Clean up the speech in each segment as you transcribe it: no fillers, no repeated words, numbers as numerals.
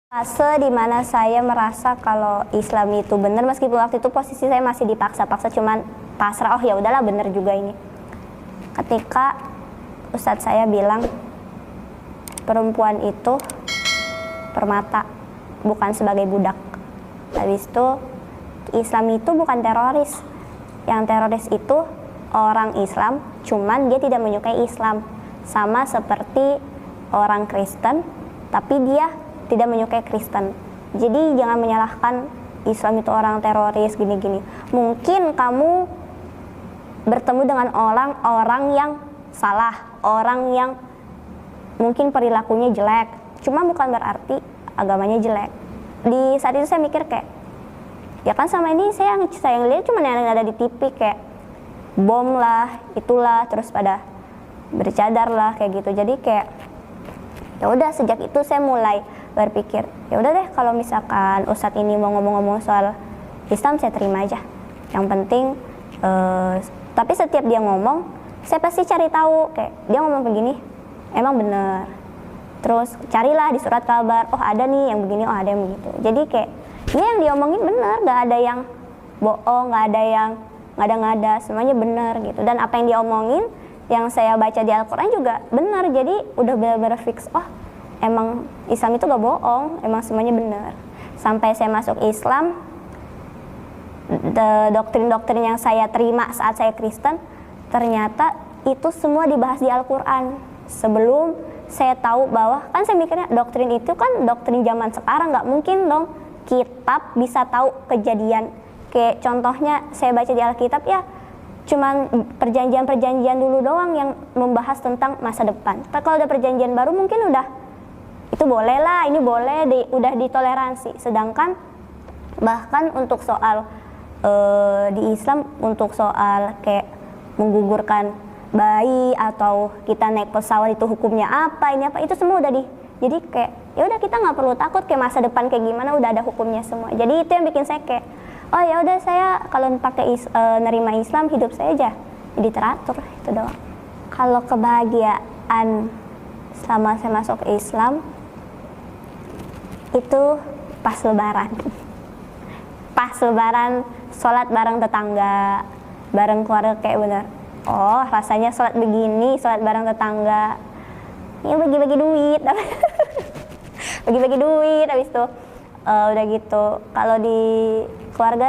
Fase dimana saya merasa kalau Islam itu benar, meskipun waktu itu posisi saya masih dipaksa-paksa, cuman pasrah, oh ya udahlah benar juga ini. Ketika Ustadz saya bilang perempuan itu permata, bukan sebagai budak. Habis itu Islam itu bukan teroris. Yang teroris itu orang Islam, cuman dia tidak menyukai Islam. Sama seperti orang Kristen, tapi dia tidak menyukai Kristen. Jadi jangan menyalahkan Islam itu orang teroris gini-gini. Mungkin kamu bertemu dengan orang yang salah, orang yang mungkin perilakunya jelek, cuma bukan berarti agamanya jelek. Di saat itu saya mikir kayak, ya kan sama ini saya yang lihat cuma yang ada di TV kayak bom lah, itulah, terus pada bercadar lah kayak gitu. Jadi kayak ya udah, sejak itu saya mulai berpikir, ya udah deh kalau misalkan Ustadz ini mau ngomong-ngomong soal Islam saya terima aja. Yang penting tapi setiap dia ngomong saya pasti cari tahu, kayak dia ngomong begini emang bener. Terus carilah di surat kabar, oh ada nih yang begini, oh ada yang begitu. Jadi kayak ini yang diomongin bener, gak ada yang bohong, gak ada yang ngada-ngada, semuanya bener gitu. Dan apa yang diomongin, yang saya baca di Al-Quran juga benar. Jadi udah benar-benar fix, oh emang Islam itu gak bohong, emang semuanya benar. Sampai saya masuk Islam, doktrin-doktrin yang saya terima saat saya Kristen, ternyata itu semua dibahas di Al-Quran. Sebelum saya tahu bahwa, kan saya mikirnya doktrin itu kan doktrin zaman sekarang, gak mungkin dong kitab bisa tahu kejadian. Kayak contohnya saya baca di Alkitab ya, cuman perjanjian-perjanjian dulu doang yang membahas tentang masa depan. Tapi kalau ada perjanjian baru mungkin udah itu boleh lah, ini boleh, udah ditoleransi. Sedangkan bahkan untuk soal di Islam, untuk soal kayak menggugurkan bayi atau kita naik pesawat itu hukumnya apa, ini apa, itu semua udah jadi kayak ya udah, kita nggak perlu takut kayak masa depan kayak gimana, udah ada hukumnya semua. Jadi itu yang bikin saya kayak, oh ya udah, saya kalau pakai nerima Islam, hidup saya aja jadi teratur, itu doang. Kalau kebahagiaan selama saya masuk Islam itu pas lebaran. Pas lebaran, sholat bareng tetangga, bareng keluarga, kayak bener, oh rasanya sholat begini, sholat bareng tetangga. Ya bagi-bagi duit bagi-bagi duit, habis itu udah gitu. Kalau di keluarga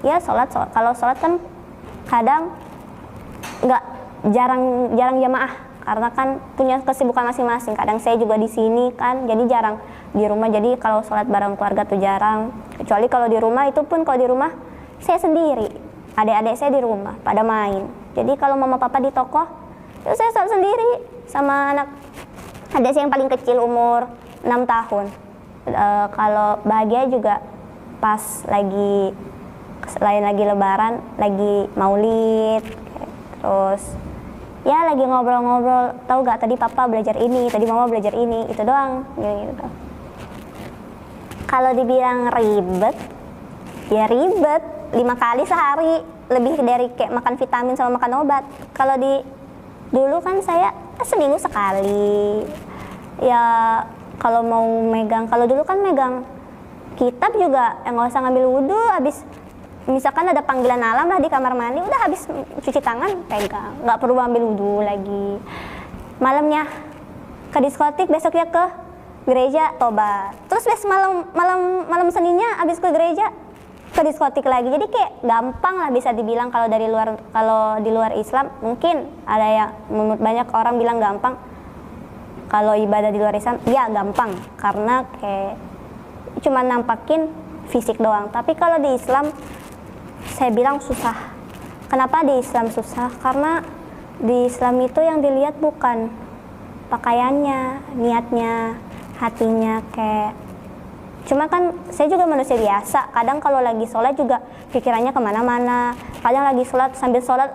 ya sholat. Kalau sholat kan kadang jarang jamaah karena kan punya kesibukan masing-masing. Kadang saya juga di sini kan, jadi jarang di rumah. Jadi kalau sholat bareng keluarga tuh jarang. Kecuali kalau di rumah, itu pun kalau di rumah saya sendiri, adik-adik saya di rumah pada main. Jadi kalau mama papa di toko, itu saya sholat sendiri sama anak adik saya yang paling kecil umur 6 tahun. Kalau bahagia juga pas selain lagi lebaran, lagi maulid, terus ya lagi ngobrol-ngobrol, tahu gak tadi papa belajar ini, tadi mama belajar ini, itu doang gitu. Kalau dibilang ribet, ya ribet 5 kali sehari, lebih dari kayak makan vitamin sama makan obat. Kalau dulu kan saya seminggu sekali. Ya kalau mau megang, kalau dulu kan megang kitab juga nggak usah ngambil wudhu, habis misalkan ada panggilan alam lah di kamar mandi, udah habis cuci tangan pegang, nggak perlu ambil wudhu lagi. Malamnya ke diskotik, besoknya ke gereja tobat, terus malam Seninnya habis ke gereja ke diskotik lagi. Jadi kayak gampang lah bisa dibilang. Kalau di luar Islam mungkin ada yang menurut banyak orang bilang gampang. Kalau ibadah di luar Islam ya gampang karena kayak cuma nampakin fisik doang. Tapi kalau di Islam saya bilang susah. Kenapa di Islam susah? Karena di Islam itu yang dilihat bukan pakaiannya, niatnya, hatinya. Kayak cuma kan saya juga manusia biasa, kadang kalau lagi sholat juga pikirannya kemana-mana. Kadang lagi sholat, sambil sholat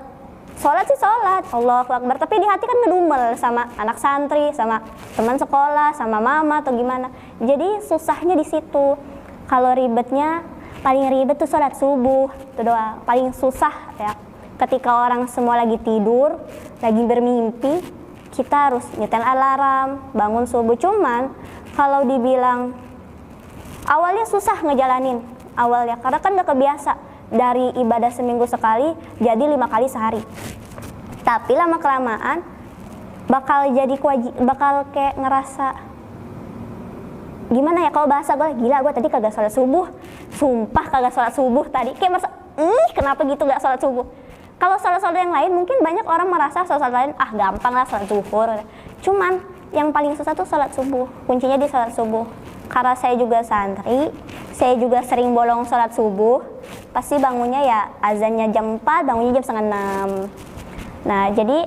sih sholat, Allahu Akbar, tapi di hati kan ngedumel sama anak santri, sama teman sekolah, sama mama atau gimana. Jadi susahnya di situ. Kalau ribetnya, paling ribet tuh sholat subuh, itu doang. Paling susah ya, ketika orang semua lagi tidur, lagi bermimpi, kita harus nyetel alarm, bangun subuh. Cuman kalau dibilang awalnya susah ngejalanin awalnya karena kan gak kebiasa dari ibadah seminggu sekali jadi 5 kali sehari. Tapi lama kelamaan bakal jadi bakal kayak ngerasa gimana ya, kalau bahasa gue, gila gue tadi kagak sholat subuh, sumpah kagak sholat subuh tadi, kayak merasa kenapa gitu gak sholat subuh. Kalau sholat-sholat yang lain mungkin banyak orang merasa sholat lain gampang lah, sholat zuhur. Cuman yang paling susah tuh sholat subuh, kuncinya di sholat subuh. Karena saya juga santri, saya juga sering bolong sholat subuh, pasti bangunnya ya azannya jam 4, bangunnya jam setengah 6. Nah jadi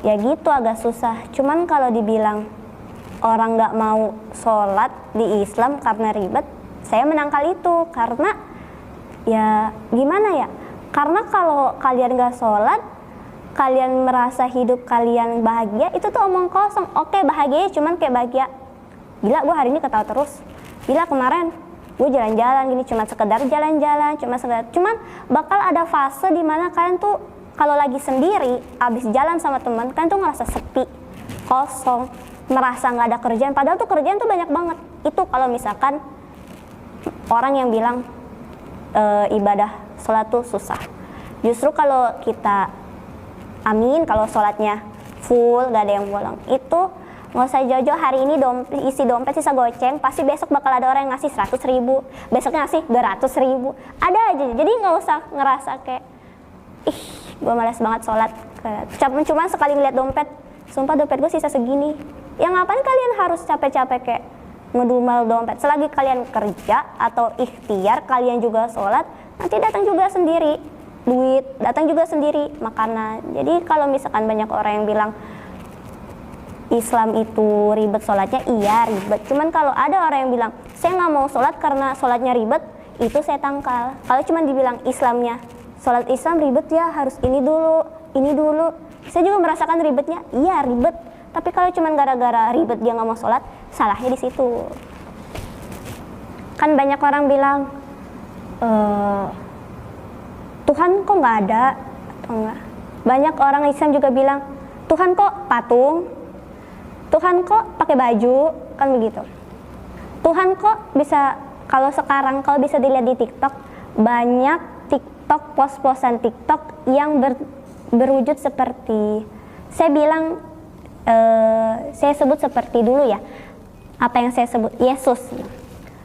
ya gitu agak susah. Cuman kalau dibilang orang nggak mau sholat di Islam karena ribet, saya menangkal itu karena ya gimana ya, karena kalau kalian nggak sholat, kalian merasa hidup kalian bahagia, itu tuh omong kosong. Oke bahagia, cuman kayak bahagia, gila gue hari ini ketawa terus, gila kemarin gue jalan-jalan gini, cuma sekedar jalan-jalan, cuman bakal ada fase dimana kalian tuh kalau lagi sendiri, abis jalan sama teman, kalian tuh ngerasa sepi, kosong, merasa nggak ada kerjaan, padahal tuh kerjaan tuh banyak banget. Itu kalau misalkan orang yang bilang ibadah sholat tuh susah. Justru kalau kita amin, kalau sholatnya full, gak ada yang bolong, itu nggak usah jauh-jauh, hari ini isi dompet sisa goceng, pasti besok bakal ada orang yang ngasih 100.000, besoknya ngasih 200.000, ada aja. Jadi nggak usah ngerasa kayak gue malas banget sholat, cuma sekali ngeliat dompet, sumpah dompet gue sisa segini. Ya ngapain kalian harus capek-capek kayak ngedumel dompet? Selagi kalian kerja atau ikhtiar, kalian juga sholat, nanti datang juga sendiri duit, datang juga sendiri makanan. Jadi kalau misalkan banyak orang yang bilang Islam itu ribet sholatnya, iya ribet. Cuman kalau ada orang yang bilang saya nggak mau sholat karena sholatnya ribet, itu saya tangkal. Kalau cuman dibilang Islamnya, sholat Islam ribet ya, harus ini dulu. Saya juga merasakan ribetnya, iya ribet. Tapi kalau cuman gara-gara ribet dia nggak mau sholat, salahnya di situ. Kan banyak orang bilang Tuhan kok nggak ada atau enggak. Banyak orang Islam juga bilang Tuhan kok patung, Tuhan kok pakai baju, kan begitu. Tuhan kok bisa, kalau sekarang kalau bisa dilihat di TikTok, banyak TikTok, pos-posan TikTok yang berwujud seperti, saya bilang saya sebut seperti dulu ya, apa yang saya sebut Yesus.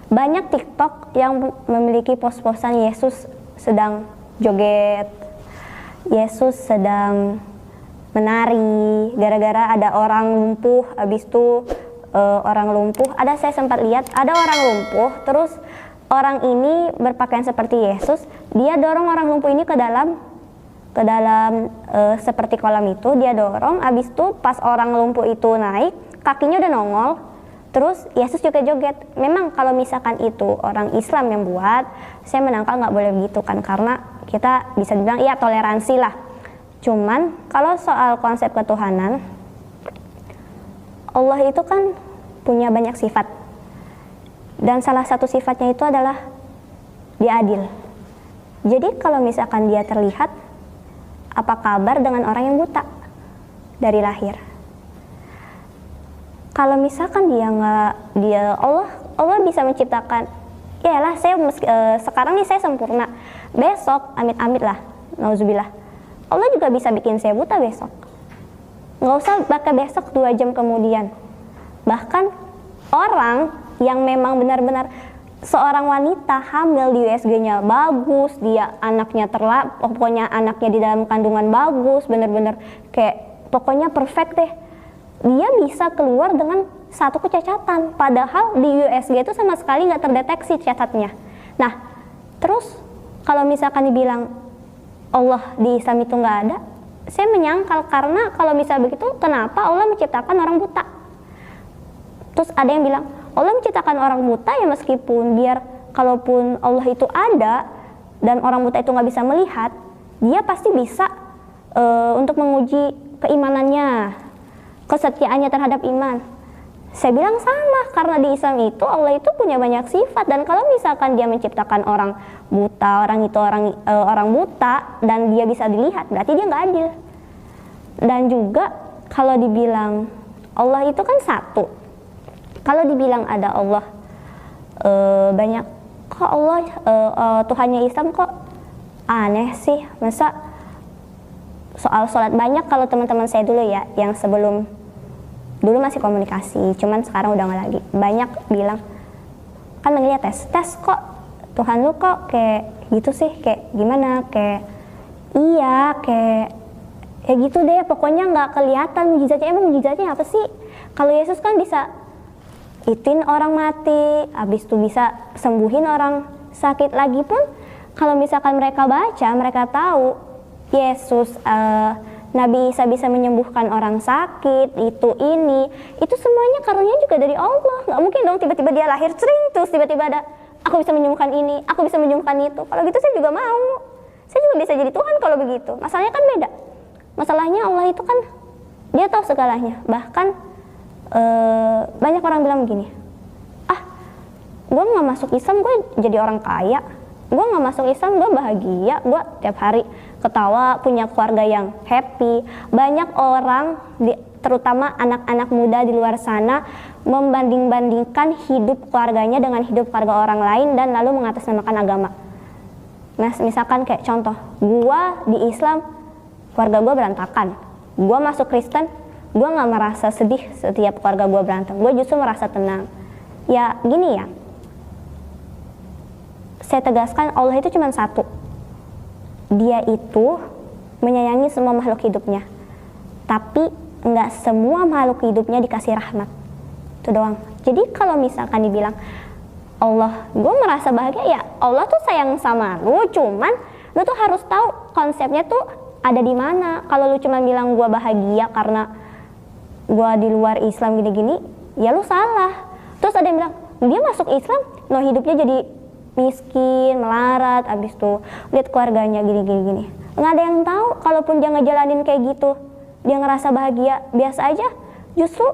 Banyak TikTok yang memiliki pos-posan Yesus sedang joget, Yesus sedang menari, gara-gara ada orang lumpuh, habis itu orang lumpuh, saya sempat lihat ada orang lumpuh, terus orang ini berpakaian seperti Yesus, dia dorong orang lumpuh ini ke dalam seperti kolam itu, dia dorong, habis itu pas orang lumpuh itu naik, kakinya udah nongol, terus Yesus juga joget. Memang kalau misalkan itu orang Islam yang buat, saya menangkal nggak boleh begitu kan, karena kita bisa dibilang iya toleransi lah. Cuman kalau soal konsep ketuhanan, Allah itu kan punya banyak sifat, dan salah satu sifatnya itu adalah dia adil. Jadi kalau misalkan dia terlihat, apa kabar dengan orang yang buta dari lahir? Kalau misalkan Allah bisa menciptakan, yalah saya sekarang nih saya sempurna, besok amit-amit lah, nauzubillah, Allah juga bisa bikin saya buta besok. Nggak usah pakai besok, 2 jam kemudian. Bahkan orang yang memang benar-benar seorang wanita hamil di USG-nya bagus, dia anaknya pokoknya anaknya di dalam kandungan bagus, benar-benar kayak pokoknya perfect deh. Dia bisa keluar dengan satu kecacatan, padahal di USG itu sama sekali nggak terdeteksi cacatnya. Nah, terus kalau misalkan dibilang Allah di Islam itu nggak ada, saya menyangkal, karena kalau misalnya begitu, kenapa Allah menciptakan orang buta? Terus ada yang bilang Allah menciptakan orang buta ya, meskipun biar kalaupun Allah itu ada dan orang buta itu nggak bisa melihat, dia pasti bisa untuk menguji keimanannya, kesetiaannya terhadap iman. Saya bilang sama, karena di Islam itu Allah itu punya banyak sifat, dan kalau misalkan dia menciptakan orang buta, orang buta dan dia bisa dilihat, berarti dia nggak adil. Dan juga kalau dibilang Allah itu kan satu, Kalau dibilang ada Allah banyak, kok Allah Tuhannya Islam kok aneh sih, masa soal sholat banyak. Kalau teman-teman saya dulu ya, yang sebelum dulu masih komunikasi, cuman sekarang udah nggak lagi, banyak bilang kan manggilnya tes kok Tuhan lu kok kayak gitu sih, kayak gimana, kayak iya kayak gitu deh, pokoknya nggak kelihatan mujizatnya. Emang mujizatnya apa sih? Kalau Yesus kan bisa ituin orang mati, habis itu bisa sembuhin orang sakit. Lagi pun kalau misalkan mereka baca, mereka tahu Yesus, Nabi Isa bisa menyembuhkan orang sakit, itu semuanya karunia juga dari Allah. Nggak mungkin dong tiba-tiba dia lahir sering terus tiba-tiba ada aku bisa menyembuhkan ini, aku bisa menyembuhkan itu. Kalau gitu saya juga mau, saya juga bisa jadi Tuhan kalau begitu. Masalahnya kan beda. Masalahnya Allah itu kan dia tahu segalanya. Bahkan banyak orang bilang begini, gue nggak masuk Islam gue jadi orang kaya, gue nggak masuk Islam gue bahagia, gue tiap hari ketawa, punya keluarga yang happy. Banyak orang, terutama anak-anak muda di luar sana, membanding-bandingkan hidup keluarganya dengan hidup keluarga orang lain dan lalu mengatasnamakan agama. Nah, misalkan kayak contoh, gue di Islam keluarga gue berantakan, gue masuk Kristen, gue nggak merasa sedih setiap keluarga gue berantem, gue justru merasa tenang. Ya gini ya, saya tegaskan Allah itu cuma satu. Dia itu menyayangi semua makhluk hidupnya, tapi nggak semua makhluk hidupnya dikasih rahmat. Itu doang. Jadi kalau misalkan dibilang Allah, gue merasa bahagia, ya Allah tuh sayang sama lu, cuman lu tuh harus tahu konsepnya tuh ada di mana. Kalau lu cuma bilang gue bahagia karena gue di luar Islam gini-gini, ya lu salah. Terus ada yang bilang dia masuk Islam, no hidupnya jadi miskin, melarat, abis itu lihat keluarganya gini-gini. Nggak ada yang tahu, kalaupun dia ngejalanin kayak gitu, dia ngerasa bahagia, biasa aja. Justru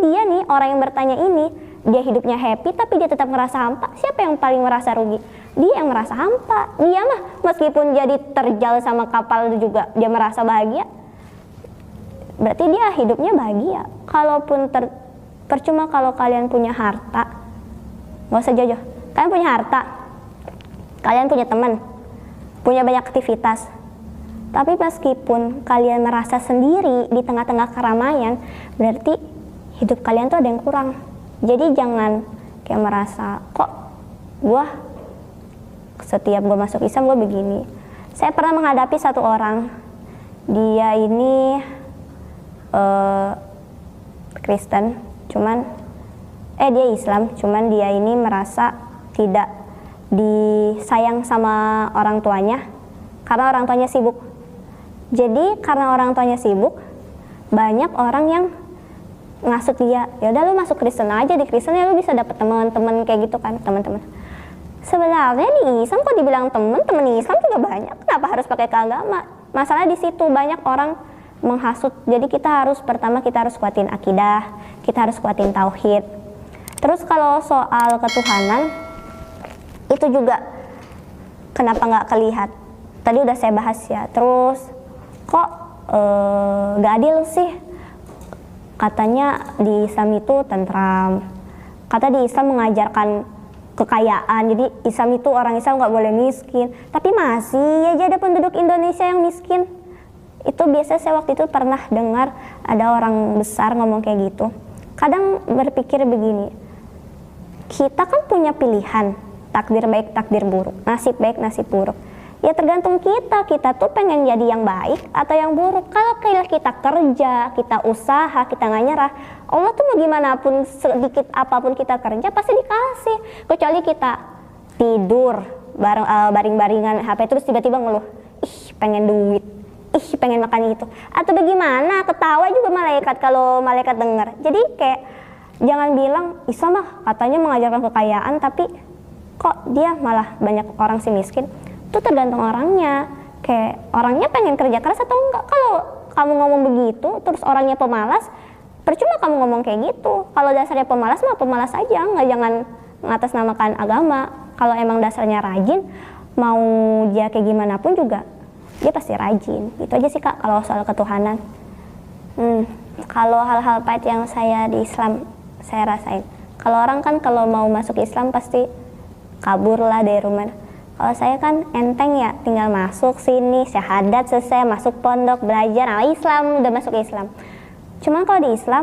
dia nih, orang yang bertanya ini, dia hidupnya happy tapi dia tetap merasa hampa. Siapa yang paling merasa rugi? Dia yang merasa hampa. Dia mah meskipun jadi terjal sama kapal juga dia merasa bahagia. Berarti dia hidupnya bahagia. Kalaupun percuma kalau kalian punya harta, nggak usah jauh-jauh. Kalian punya harta, kalian punya teman, punya banyak aktivitas, tapi meskipun kalian merasa sendiri di tengah-tengah keramaian, berarti hidup kalian tuh ada yang kurang. Jadi jangan kayak merasa, kok setiap gue masuk Islam gue begini. Saya pernah menghadapi satu orang, dia ini Kristen, dia Islam, cuman dia ini merasa tidak disayang sama orang tuanya karena orang tuanya sibuk. Jadi karena orang tuanya sibuk, banyak orang yang ngasut dia, ya udah lu masuk Kristen aja, di Kristen ya lu bisa dapet teman-teman kayak gitu kan, teman-teman. Sebenarnya di Islam kok dibilang teman Islam juga banyak, kenapa harus pakai ke agama? Masalah di situ banyak orang menghasut. Jadi kita harus kuatin akidah, kita harus kuatin tauhid. Terus kalau soal ketuhanan itu juga kenapa nggak kelihat? Tadi udah saya bahas ya. Terus kok nggak adil sih? Katanya di Islam itu tentram. Kata di Islam mengajarkan kekayaan. Jadi Islam itu orang Islam nggak boleh miskin. Tapi masih aja ada penduduk Indonesia yang miskin. Itu biasa saya waktu itu pernah dengar ada orang besar ngomong kayak gitu. Kadang berpikir begini, kita kan punya pilihan, takdir baik, takdir buruk, nasib baik, nasib buruk. Ya tergantung kita tuh pengen jadi yang baik atau yang buruk. Kalau kita kerja, kita usaha, kita nggak nyerah, Allah tuh mau gimana pun, sedikit apapun kita kerja pasti dikasih. Kecuali kita tidur baring-baringan HP terus tiba-tiba ngeluh, pengen duit, pengen makan itu, atau bagaimana, ketawa juga malaikat kalau malaikat dengar. Jadi kayak jangan bilang Islam katanya mengajarkan kekayaan tapi kok dia malah banyak orang sih miskin. Itu tergantung orangnya, kayak orangnya pengen kerja keras atau enggak. Kalau kamu ngomong begitu terus orangnya pemalas, percuma kamu ngomong kayak gitu. Kalau dasarnya pemalas mah pemalas aja, jangan mengatasnamakan agama. Kalau emang dasarnya rajin, mau dia kayak gimana pun juga dia pasti rajin. Itu aja sih Kak kalau soal ketuhanan. Kalau hal-hal pahit yang saya di Islam saya rasain. Kalau orang kan kalau mau masuk Islam pasti kabur lah dari rumah. Kalau saya kan enteng ya, tinggal masuk sini, syahadat selesai, masuk pondok, belajar, nah Islam, udah masuk Islam. Cuman kalau di Islam